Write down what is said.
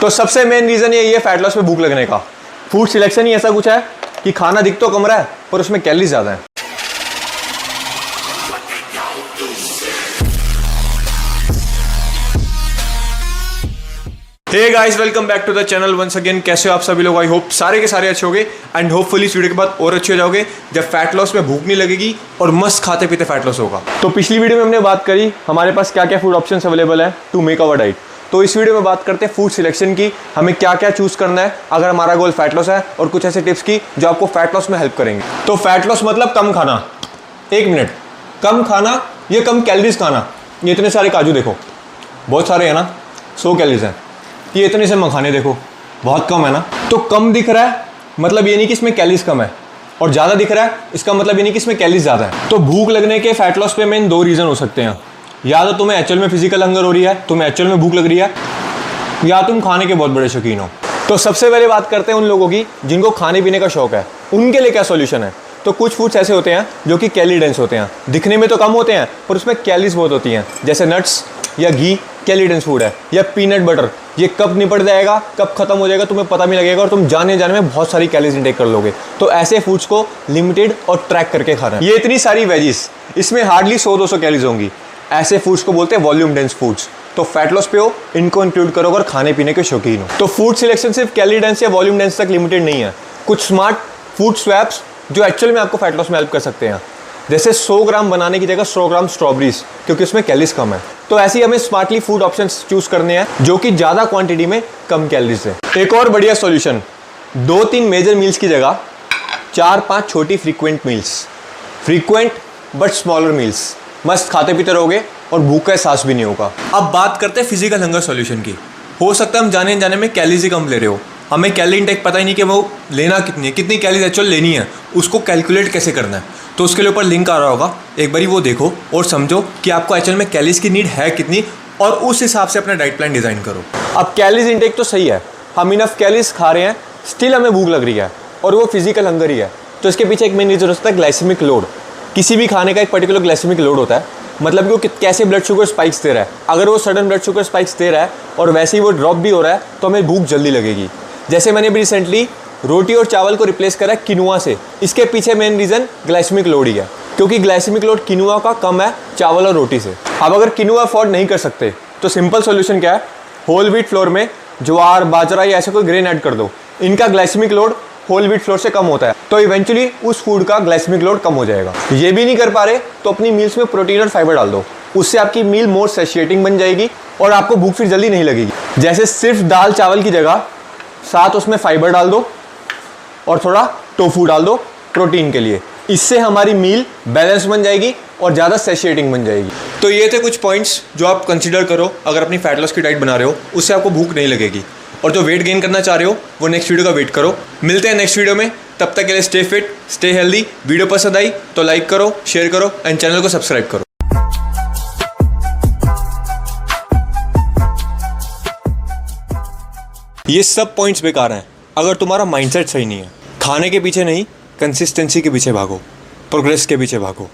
तो सबसे main reason यही है फैट लॉस में भूख लगने का। फूड सिलेक्शन ही ऐसा कुछ है कि खाना दिख तो कम रहा है पर उसमें कैलोरीज ज्यादा है। Hey guys, welcome back to the channel once again. कैसे हो आप सभी लोग? आई होप सारे के सारे अच्छे होंगे एंड होपफुली इस वीडियो के बाद और अच्छे हो जाओगे जब फैट लॉस में भूख नहीं लगेगी और मस्त खाते पीते फैट लॉस होगा। तो पिछली वीडियो में हमने बात करी हमारे पास क्या क्या फूड ऑप्शंस अवेलेबल है टू मेक अवर डाइट। तो इस वीडियो में बात करते हैं फूड सिलेक्शन की, हमें क्या क्या चूज करना है अगर हमारा गोल फैट लॉस है, और कुछ ऐसे टिप्स की जो आपको फैट लॉस में हेल्प करेंगे। तो फैट लॉस मतलब कम खाना। एक मिनट, कम खाना ये कम कैलोरीज खाना। ये इतने सारे काजू देखो, बहुत सारे है ना, 100 कैलोरीज हैं। ये इतने से मखाने देखो, बहुत कम है ना। तो कम दिख रहा है मतलब ये नहीं कि इसमें कैलोरीज कम है, और ज़्यादा दिख रहा है इसका मतलब ये नहीं कि इसमें कैलोरीज ज़्यादा है। तो भूख लगने के फैट लॉस पे मेन दो रीज़न हो सकते हैं। या तो तुम्हें एक्चुअल में फिजिकल हंगर हो रही है, तुम्हें एक्चुअल में भूख लग रही है, या तुम खाने के बहुत बड़े शौकीन हो। तो सबसे पहले बात करते हैं उन लोगों की जिनको खाने पीने का शौक है, उनके लिए क्या सोल्यूशन है। तो कुछ फूड्स ऐसे होते हैं जो कि कैलोरी डेंस होते हैं, दिखने में तो कम होते हैं पर उसमें कैलोरीज बहुत होती हैं। जैसे नट्स या घी कैलोरी डेंस फूड है, या पीनट बटर। ये कब निपट जाएगा, कब खत्म हो जाएगा तुम्हें पता भी लगेगा, और तुम जाने में बहुत सारी कैलोरीज इंटेक कर लोगे। तो ऐसे फूड्स को लिमिटेड और ट्रैक करके खाना है। ये इतनी सारी वेजीज, इसमें हार्डली 100-200 कैलोरीज होंगी। ऐसे फूड्स को बोलते हैं वॉल्यूम डेंस फूड्स। तो फैट लॉस पे हो, इनको इंक्लूड करो अगर खाने पीने के शौकीन हो। तो फूड सिलेक्शन सिर्फ कैलोरी डेंस या वॉल्यूम डेंस तक लिमिटेड नहीं है। कुछ स्मार्ट फूड स्वैप्स जो एक्चुअल में आपको फैट लॉस में हेल्प कर सकते हैं। जैसे 100 ग्राम बनाने की जगह 100 ग्राम स्ट्रॉबेरीज, क्योंकि उसमें कैलोरीज कम है। तो ऐसे ही हमें स्मार्टली फूड ऑप्शंस चूज करने हैं जो कि ज़्यादा क्वांटिटी में कम कैलोरीज है। एक और बढ़िया सॉल्यूशन, 2-3 मेजर मील्स की जगह 4-5 छोटी frequent meals. Frequent but smaller meals. मस्त खाते पीते रहोगे और भूख का एहसास भी नहीं होगा। अब बात करते हैं फिजिकल हंगर सॉल्यूशन की। हो सकता है हम जाने में कैलोरीज ही कम ले रहे हो, हमें कैलोरी इंटेक पता ही नहीं कि वो लेना कितनी है, कितनी कैलोरीज एक्चुअल लेनी है, उसको कैलकुलेट कैसे करना है। तो उसके लिए ऊपर लिंक आ रहा होगा, एक बारी वो देखो और समझो कि आपको एक्चुअल में कैलोरीज की नीड है कितनी, और उस हिसाब से अपना डाइट प्लान डिज़ाइन करो। अब कैलोरीज इंटेक तो सही है, हम इनफ कैलोरीज खा रहे हैं, स्टिल हमें भूख लग रही है और वो फिजिकल हंगर ही है। तो इसके पीछे एक मेन रीज़न होता है ग्लाइसेमिक लोड। किसी भी खाने का एक पर्टिकुलर ग्लाइसेमिक लोड होता है, मतलब कि वो कैसे ब्लड शुगर स्पाइक्स दे रहा है। अगर वो सडन ब्लड शुगर स्पाइक्स दे रहा है और वैसे ही वो ड्रॉप भी हो रहा है तो हमें भूख जल्दी लगेगी। जैसे मैंने भी रिसेंटली रोटी और चावल को रिप्लेस करा किनुआ से, इसके पीछे मेन रीज़न ग्लाइसेमिक लोड ही है, क्योंकि ग्लाइसेमिक लोड किनुआ का कम है चावल और रोटी से। अब अगर किनुआ अफोर्ड नहीं कर सकते तो सिंपल सोल्यूशन क्या है, होल व्हीट फ्लोर में ज्वार बाजरा या ऐसा कोई ग्रेन ऐड कर दो। इनका glycemic load whole wheat flour से कम होता है, तो इवेंचुअली उस फूड का ग्लाइसेमिक लोड कम हो जाएगा। ये भी नहीं कर पा रहे तो अपनी मील्स में प्रोटीन और फाइबर डाल दो, उससे आपकी मील मोर सैटिस्फाइंग बन जाएगी और आपको भूख फिर जल्दी नहीं लगेगी। जैसे सिर्फ दाल चावल की जगह साथ उसमें फाइबर डाल दो और थोड़ा टोफू डाल दो प्रोटीन के लिए। इससे हमारी मील बैलेंस बन जाएगी और ज़्यादा सैटिस्फाइंग बन जाएगी। तो ये थे कुछ पॉइंट्स जो आप कंसीडर करो अगर अपनी फैट लॉस की डाइट बना रहे हो, उससे आपको भूख नहीं लगेगी। और जो वेट गेन करना चाह रहे हो वो नेक्स्ट वीडियो का वेट करो। मिलते हैं नेक्स्ट वीडियो में, तब तक के लिए stay fit stay healthy. Video पसंद आई तो लाइक करो, शेयर करो एंड चैनल को सब्सक्राइब करो। ये सब पॉइंट्स बेकार हैं अगर तुम्हारा माइंडसेट सही नहीं है। खाने के पीछे नहीं, कंसिस्टेंसी के पीछे भागो, प्रोग्रेस के पीछे भागो।